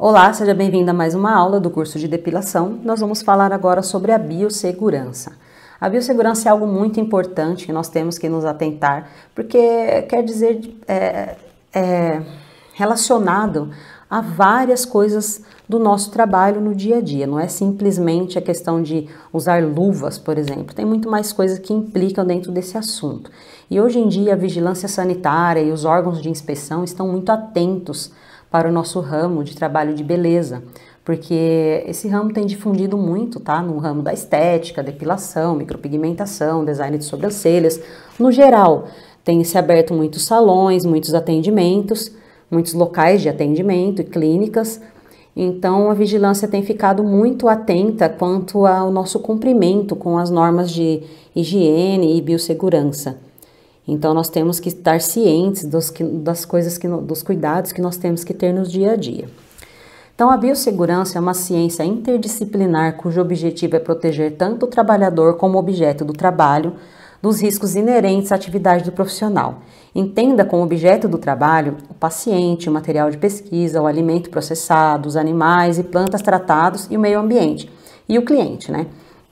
Olá, seja bem-vindo a mais uma aula do curso de depilação. Nós vamos falar agora sobre a biossegurança. A biossegurança é algo muito importante que nós temos que nos atentar, porque quer dizer, relacionado a várias coisas do nosso trabalho no dia a dia. Não é simplesmente a questão de usar luvas, por exemplo. Tem muito mais coisas que implicam dentro desse assunto. E hoje em dia a vigilância sanitária e os órgãos de inspeção estão muito atentos para o nosso ramo de trabalho de beleza, porque esse ramo tem difundido muito, tá? No ramo da estética, depilação, micropigmentação, design de sobrancelhas, no geral. Tem se aberto muitos salões, muitos atendimentos, muitos locais de atendimento e clínicas. Então, a vigilância tem ficado muito atenta quanto ao nosso cumprimento com as normas de higiene e biossegurança. Então, nós temos que estar cientes dos cuidados que nós temos que ter no dia a dia. Então, a biossegurança é uma ciência interdisciplinar cujo objetivo é proteger tanto o trabalhador como o objeto do trabalho dos riscos inerentes à atividade do profissional. Entenda como objeto do trabalho o paciente, o material de pesquisa, o alimento processado, os animais e plantas tratados e o meio ambiente. E o cliente, né?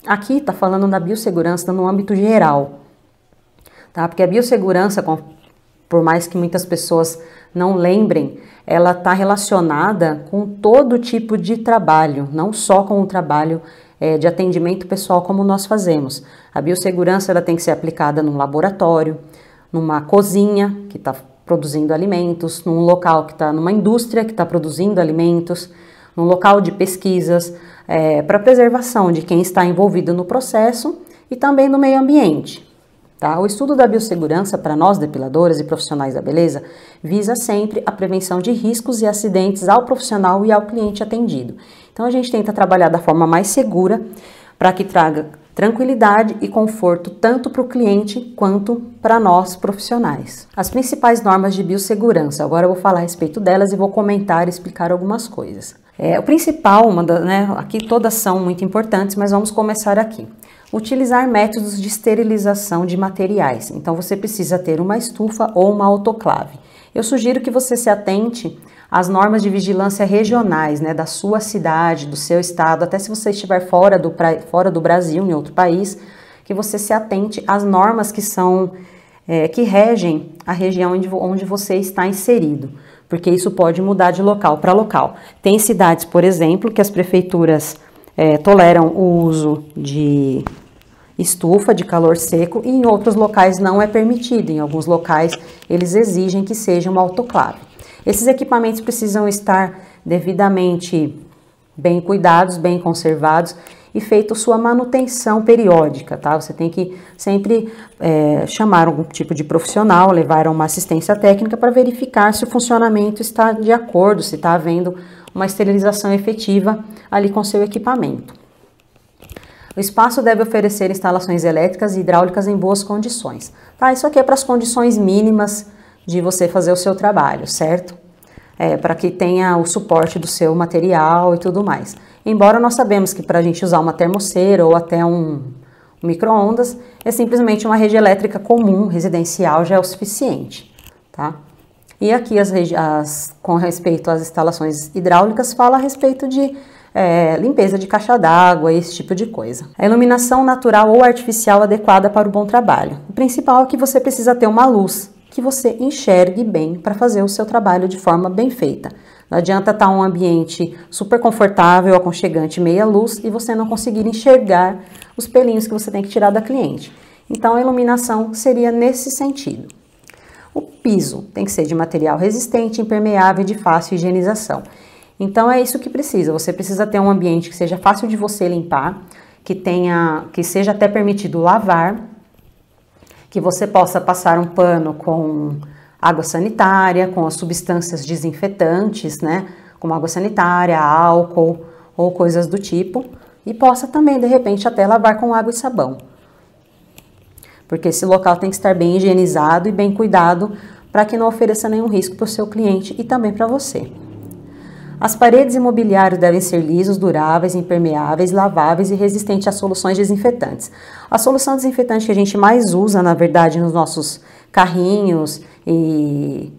Aqui está falando da biossegurança no âmbito geral. Tá? Porque a biossegurança, por mais que muitas pessoas não lembrem, ela está relacionada com todo tipo de trabalho, não só com o trabalho de atendimento pessoal como nós fazemos. A biossegurança ela tem que ser aplicada num laboratório, numa cozinha que está produzindo alimentos, num local que está numa indústria que está produzindo alimentos, num local de pesquisas, para preservação de quem está envolvido no processo e também no meio ambiente. Tá? O estudo da biossegurança para nós depiladoras e profissionais da beleza visa sempre a prevenção de riscos e acidentes ao profissional e ao cliente atendido. Então a gente tenta trabalhar da forma mais segura para que traga tranquilidade e conforto tanto para o cliente quanto para nós profissionais. As principais normas de biossegurança, agora eu vou falar a respeito delas e vou comentar e explicar algumas coisas. O principal, aqui todas são muito importantes, mas vamos começar aqui. Utilizar métodos de esterilização de materiais. Então, você precisa ter uma estufa ou uma autoclave. Eu sugiro que você se atente às normas de vigilância regionais, né, da sua cidade, do seu estado, até se você estiver fora do Brasil, em outro país, que você se atente às normas que regem a região onde você está inserido, porque isso pode mudar de local para local. Tem cidades, por exemplo, que as prefeituras toleram o uso de estufa de calor seco e em outros locais não é permitido. Em alguns locais eles exigem que seja uma autoclave. Esses equipamentos precisam estar devidamente bem cuidados, bem conservados e feita sua manutenção periódica, tá? Você tem que sempre chamar algum tipo de profissional, levar a uma assistência técnica para verificar se o funcionamento está de acordo, se está havendo uma esterilização efetiva ali com seu equipamento. O espaço deve oferecer instalações elétricas e hidráulicas em boas condições. Tá? Isso aqui é para as condições mínimas de você fazer o seu trabalho, certo? Para que tenha o suporte do seu material e tudo mais. Embora nós sabemos que para a gente usar uma termoceira ou até um micro-ondas, é simplesmente uma rede elétrica comum, residencial, já é o suficiente, tá? E aqui, com respeito às instalações hidráulicas, fala a respeito de limpeza de caixa d'água, esse tipo de coisa. A iluminação natural ou artificial adequada para o bom trabalho. O principal é que você precisa ter uma luz que você enxergue bem para fazer o seu trabalho de forma bem feita. Não adianta estar um ambiente super confortável, aconchegante, meia luz e você não conseguir enxergar os pelinhos que você tem que tirar da cliente. Então, a iluminação seria nesse sentido. O piso tem que ser de material resistente, impermeável e de fácil higienização. Então, é isso que precisa. Você precisa ter um ambiente que seja fácil de você limpar, que seja até permitido lavar, que você possa passar um pano com água sanitária, com as substâncias desinfetantes, né? Como água sanitária, álcool ou coisas do tipo. E possa também, de repente, até lavar com água e sabão. Porque esse local tem que estar bem higienizado e bem cuidado para que não ofereça nenhum risco para o seu cliente e também para você. As paredes e mobiliário devem ser lisos, duráveis, impermeáveis, laváveis e resistentes a soluções desinfetantes. A solução desinfetante que a gente mais usa, na verdade, nos nossos carrinhos e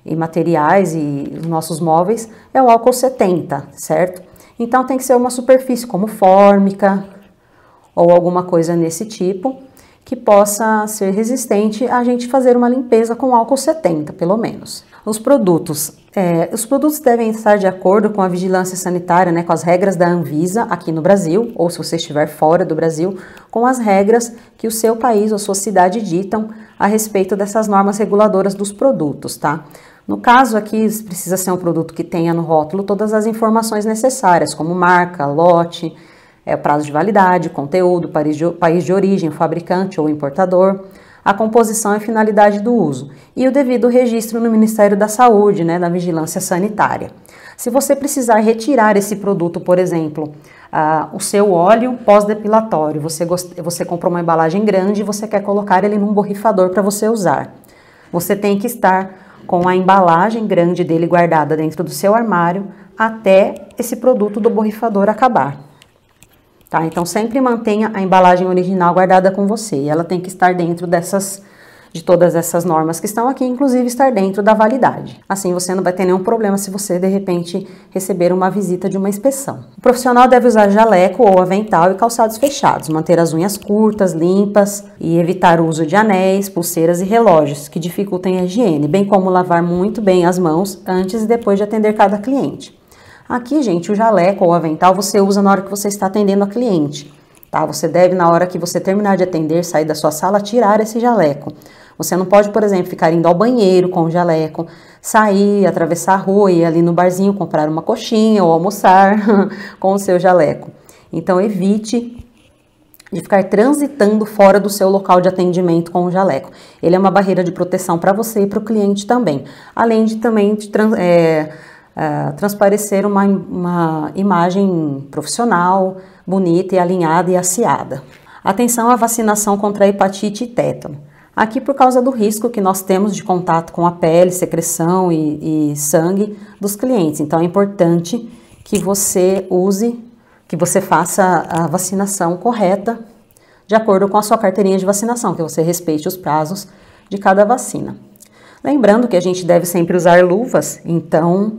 e materiais e os nossos móveis é o álcool 70, certo? Então tem que ser uma superfície como fórmica ou alguma coisa nesse tipo que possa ser resistente a gente fazer uma limpeza com álcool 70, pelo menos. Os produtos devem estar de acordo com a vigilância sanitária, né, com as regras da Anvisa aqui no Brasil, ou se você estiver fora do Brasil, com as regras que o seu país ou sua cidade ditam a respeito dessas normas reguladoras dos produtos, tá? No caso aqui, precisa ser um produto que tenha no rótulo todas as informações necessárias, como marca, lote, prazo de validade, conteúdo, país de origem, fabricante ou importador, a composição e finalidade do uso e o devido registro no Ministério da Saúde, né, da Vigilância Sanitária. Se você precisar retirar esse produto, por exemplo, o seu óleo pós-depilatório, você comprou uma embalagem grande e você quer colocar ele num borrifador para você usar. Você tem que estar com a embalagem grande dele guardada dentro do seu armário até esse produto do borrifador acabar. Tá? Então sempre mantenha a embalagem original guardada com você e ela tem que estar dentro de todas essas normas que estão aqui, inclusive estar dentro da validade. Assim você não vai ter nenhum problema se você de repente receber uma visita de uma inspeção. O profissional deve usar jaleco ou avental e calçados fechados, manter as unhas curtas, limpas e evitar o uso de anéis, pulseiras e relógios que dificultem a higiene, bem como lavar muito bem as mãos antes e depois de atender cada cliente. Aqui, gente, o jaleco ou avental você usa na hora que você está atendendo a cliente, tá? Você deve, na hora que você terminar de atender, sair da sua sala, tirar esse jaleco. Você não pode, por exemplo, ficar indo ao banheiro com o jaleco, sair, atravessar a rua e ir ali no barzinho comprar uma coxinha ou almoçar com o seu jaleco. Então, evite de ficar transitando fora do seu local de atendimento com o jaleco. Ele é uma barreira de proteção para você e para o cliente também, além de também transparecer uma imagem profissional, bonita e alinhada e asseada. Atenção à vacinação contra a hepatite e tétano. Aqui por causa do risco que nós temos de contato com a pele, secreção e sangue dos clientes. Então é importante que você faça a vacinação correta de acordo com a sua carteirinha de vacinação, que você respeite os prazos de cada vacina. Lembrando que a gente deve sempre usar luvas, então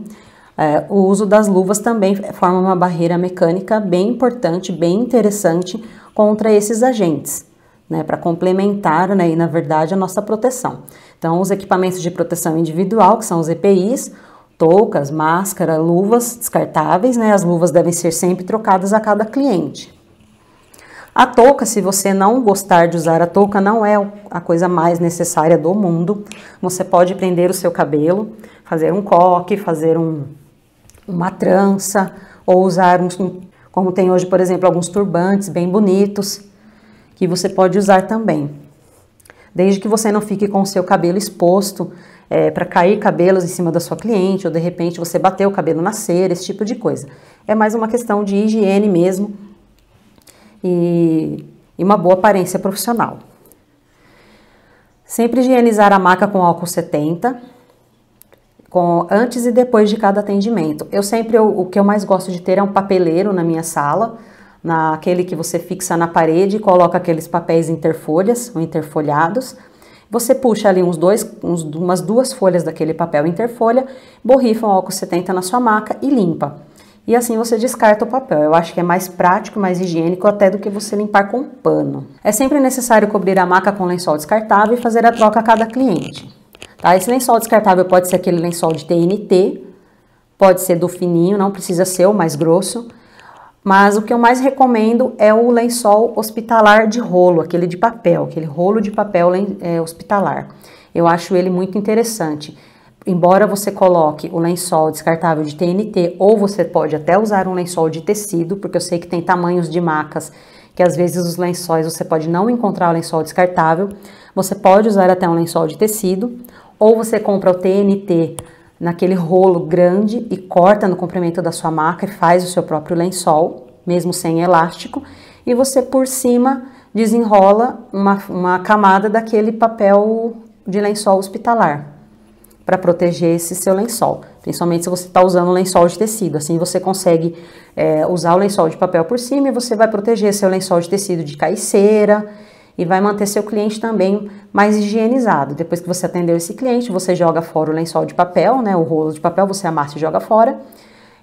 o uso das luvas também forma uma barreira mecânica bem importante, bem interessante contra esses agentes, né, para complementar, né, e na verdade a nossa proteção. Então os equipamentos de proteção individual, que são os EPIs, toucas, máscara, luvas descartáveis, né, as luvas devem ser sempre trocadas a cada cliente. A touca, se você não gostar de usar a touca, não é a coisa mais necessária do mundo. Você pode prender o seu cabelo, fazer um coque, fazer uma trança, ou usar, como tem hoje, por exemplo, alguns turbantes bem bonitos, que você pode usar também. Desde que você não fique com o seu cabelo exposto para cair cabelos em cima da sua cliente, ou de repente você bater o cabelo na cera, esse tipo de coisa. É mais uma questão de higiene mesmo, e uma boa aparência profissional. Sempre higienizar a maca com álcool 70, antes e depois de cada atendimento. O que eu mais gosto de ter é um papeleiro na minha sala, aquele que você fixa na parede e coloca aqueles papéis interfolhas ou interfolhados. Você puxa ali umas duas folhas daquele papel interfolha, borrifa o álcool 70 na sua maca e limpa. E assim você descarta o papel. Eu acho que é mais prático, mais higiênico até do que você limpar com pano. É sempre necessário cobrir a maca com lençol descartável e fazer a troca a cada cliente. Tá? Esse lençol descartável pode ser aquele lençol de TNT, pode ser do fininho, não precisa ser o mais grosso. Mas o que eu mais recomendo é o lençol hospitalar de rolo, aquele de papel, aquele rolo de papel hospitalar. Eu acho ele muito interessante. Embora você coloque o lençol descartável de TNT, ou você pode até usar um lençol de tecido, porque eu sei que tem tamanhos de macas que às vezes os lençóis você pode não encontrar o lençol descartável, você pode usar até um lençol de tecido, ou você compra o TNT naquele rolo grande e corta no comprimento da sua maca e faz o seu próprio lençol, mesmo sem elástico, e você por cima desenrola uma camada daquele papel de lençol hospitalar, para proteger esse seu lençol, principalmente se você está usando um lençol de tecido. Assim você consegue usar o lençol de papel por cima e você vai proteger seu lençol de tecido de cair cera e vai manter seu cliente também mais higienizado. Depois que você atendeu esse cliente, você joga fora o lençol de papel, né, o rolo de papel, você amassa e joga fora,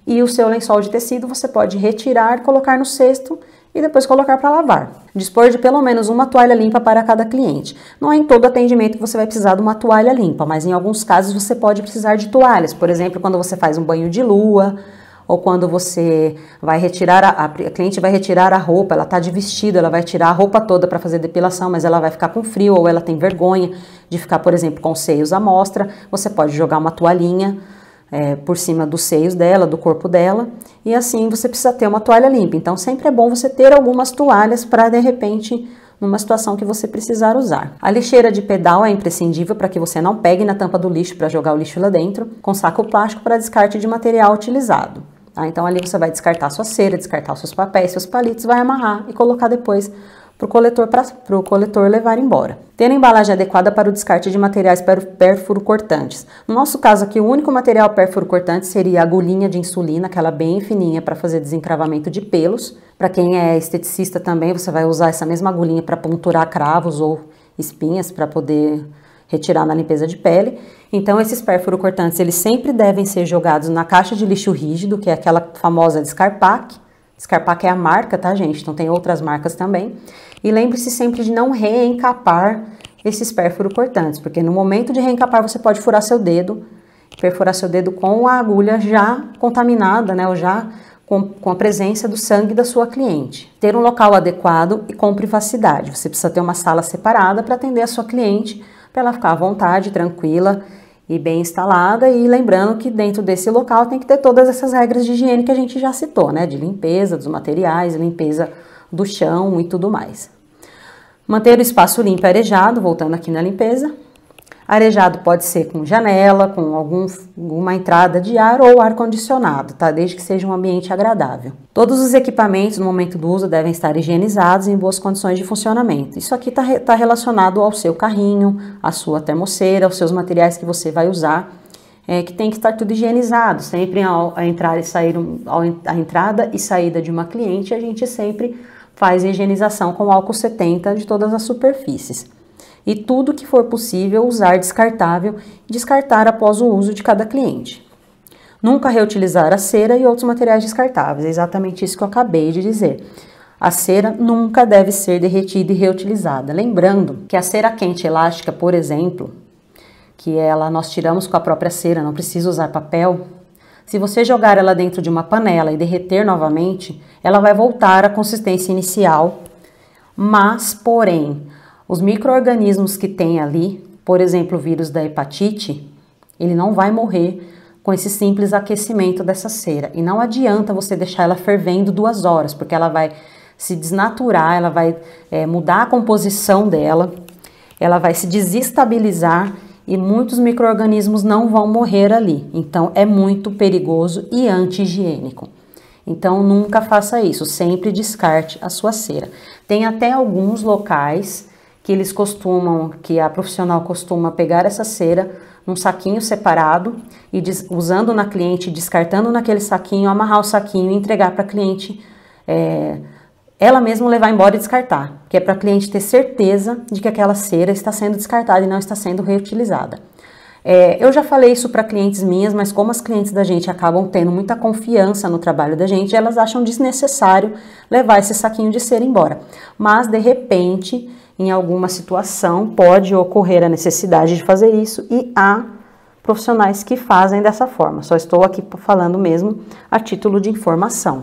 e o seu lençol de tecido você pode retirar, colocar no cesto e depois colocar para lavar. Dispor de pelo menos uma toalha limpa para cada cliente. Não é em todo atendimento que você vai precisar de uma toalha limpa, mas em alguns casos você pode precisar de toalhas. Por exemplo, quando você faz um banho de lua, ou quando você vai retirar, a cliente vai retirar a roupa, ela está de vestido, ela vai tirar a roupa toda para fazer depilação, mas ela vai ficar com frio, ou ela tem vergonha de ficar, por exemplo, com os seios à mostra, você pode jogar uma toalhinha por cima dos seios dela, do corpo dela, e assim você precisa ter uma toalha limpa. Então sempre é bom você ter algumas toalhas para, de repente, numa situação que você precisar usar. A lixeira de pedal é imprescindível para que você não pegue na tampa do lixo para jogar o lixo lá dentro, com saco plástico para descarte de material utilizado. Então ali você vai descartar sua cera, descartar seus papéis, seus palitos, vai amarrar e colocar depois para o coletor levar embora. Ter a embalagem adequada para o descarte de materiais perfuro-cortantes. No nosso caso aqui, o único material perfuro-cortante seria a agulhinha de insulina, aquela bem fininha para fazer desencravamento de pelos. Para quem é esteticista também, você vai usar essa mesma agulhinha para ponturar cravos ou espinhas para poder retirar na limpeza de pele. Então, esses perfuro-cortantes, eles sempre devem ser jogados na caixa de lixo rígido, que é aquela famosa Descarpac. Descarpac é a marca, tá, gente? Então, tem outras marcas também. E lembre-se sempre de não reencapar esses perfuro-cortantes, porque no momento de reencapar, você pode furar seu dedo, perfurar seu dedo com a agulha já contaminada, né, ou já com a presença do sangue da sua cliente. Ter um local adequado e com privacidade. Você precisa ter uma sala separada para atender a sua cliente, para ela ficar à vontade, tranquila e bem instalada, e lembrando que dentro desse local tem que ter todas essas regras de higiene que a gente já citou, né, de limpeza dos materiais, limpeza do chão e tudo mais. Manter o espaço limpo e arejado, voltando aqui na limpeza. Arejado pode ser com janela, com alguma entrada de ar ou ar-condicionado, tá? Desde que seja um ambiente agradável. Todos os equipamentos no momento do uso devem estar higienizados e em boas condições de funcionamento. Isso aqui tá relacionado ao seu carrinho, à sua termoceira, aos seus materiais que você vai usar, que tem que estar tudo higienizado. Sempre a entrada e saída de uma cliente, a gente sempre faz a higienização com álcool 70 de todas as superfícies. E tudo que for possível usar descartável, descartar após o uso de cada cliente. Nunca reutilizar a cera e outros materiais descartáveis, é exatamente isso que eu acabei de dizer. A cera nunca deve ser derretida e reutilizada. Lembrando que a cera quente elástica, por exemplo, que nós tiramos com a própria cera, não precisa usar papel. Se você jogar ela dentro de uma panela e derreter novamente, ela vai voltar à consistência inicial, mas, porém, os micro-organismos que tem ali, por exemplo, o vírus da hepatite, ele não vai morrer com esse simples aquecimento dessa cera. E não adianta você deixar ela fervendo 2 horas, porque ela vai se desnaturar, ela vai mudar a composição dela, ela vai se desestabilizar e muitos micro-organismos não vão morrer ali. Então, é muito perigoso e anti-higiênico. Então, nunca faça isso, sempre descarte a sua cera. Tem até alguns locais que a profissional costuma pegar essa cera num saquinho separado e usando na cliente, descartando naquele saquinho, amarrar o saquinho e entregar para a cliente, ela mesma levar embora e descartar, que é para a cliente ter certeza de que aquela cera está sendo descartada e não está sendo reutilizada. Eu já falei isso para clientes minhas, mas como as clientes da gente acabam tendo muita confiança no trabalho da gente, elas acham desnecessário levar esse saquinho de cera embora. Mas, de repente, em alguma situação, pode ocorrer a necessidade de fazer isso e há profissionais que fazem dessa forma. Só estou aqui falando mesmo a título de informação.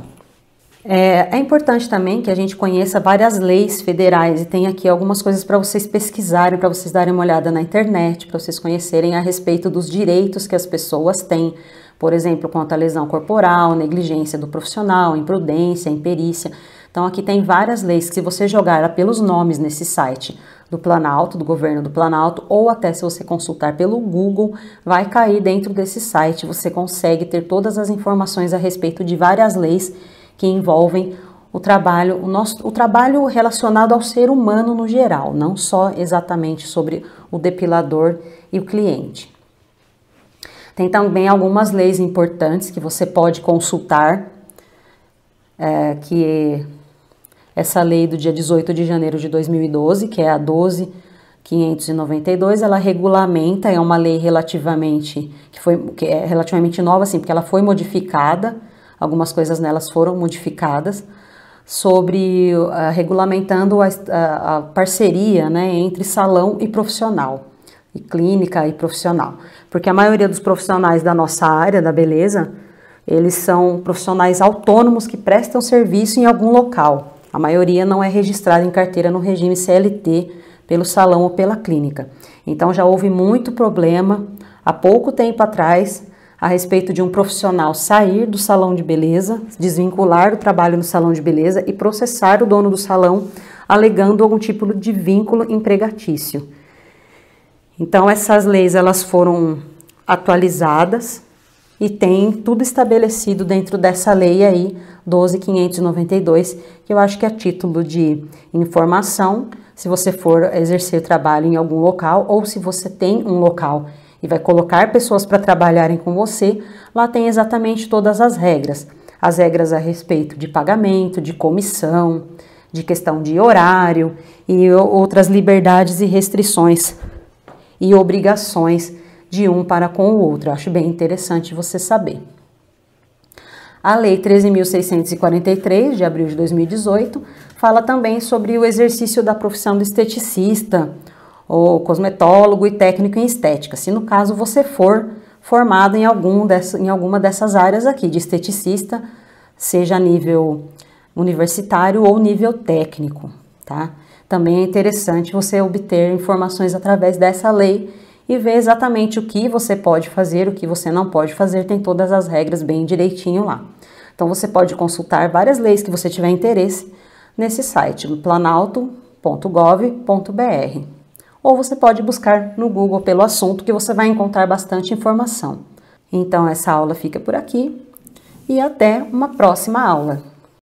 É importante também que a gente conheça várias leis federais e tem aqui algumas coisas para vocês pesquisarem, para vocês darem uma olhada na internet, para vocês conhecerem a respeito dos direitos que as pessoas têm, por exemplo, quanto à lesão corporal, negligência do profissional, imprudência, imperícia. Então aqui tem várias leis que se você jogar pelos nomes nesse site do Planalto, do governo do Planalto, ou até se você consultar pelo Google, vai cair dentro desse site, você consegue ter todas as informações a respeito de várias leis que envolvem o trabalho relacionado ao ser humano no geral, não só exatamente sobre o depilador e o cliente. Tem também algumas leis importantes que você pode consultar, que essa lei do dia 18 de janeiro de 2012, que é a 12.592, ela regulamenta, é uma lei que é relativamente nova, assim, porque ela foi modificada, algumas coisas nelas foram modificadas, regulamentando a parceria, né, entre salão e profissional, e clínica e profissional. Porque a maioria dos profissionais da nossa área, da beleza, eles são profissionais autônomos que prestam serviço em algum local. A maioria não é registrada em carteira no regime CLT pelo salão ou pela clínica. Então já houve muito problema há pouco tempo atrás a respeito de um profissional sair do salão de beleza, desvincular do trabalho no salão de beleza e processar o dono do salão alegando algum tipo de vínculo empregatício. Então essas leis elas foram atualizadas e tem tudo estabelecido dentro dessa lei aí, 12.592, que eu acho que é título de informação, se você for exercer trabalho em algum local, ou se você tem um local e vai colocar pessoas para trabalharem com você, lá tem exatamente todas as regras a respeito de pagamento, de comissão, de questão de horário e outras liberdades e restrições e obrigações de um para com o outro. Eu acho bem interessante você saber. A Lei 13.643, de abril de 2018, fala também sobre o exercício da profissão de esteticista, ou cosmetólogo e técnico em estética, se no caso você for formado em alguma dessas áreas aqui, de esteticista, seja a nível universitário ou nível técnico, tá? Também é interessante você obter informações através dessa lei e ver exatamente o que você pode fazer, o que você não pode fazer, tem todas as regras bem direitinho lá. Então você pode consultar várias leis que você tiver interesse nesse site, no planalto.gov.br. Ou você pode buscar no Google pelo assunto, que você vai encontrar bastante informação. Então essa aula fica por aqui e até uma próxima aula.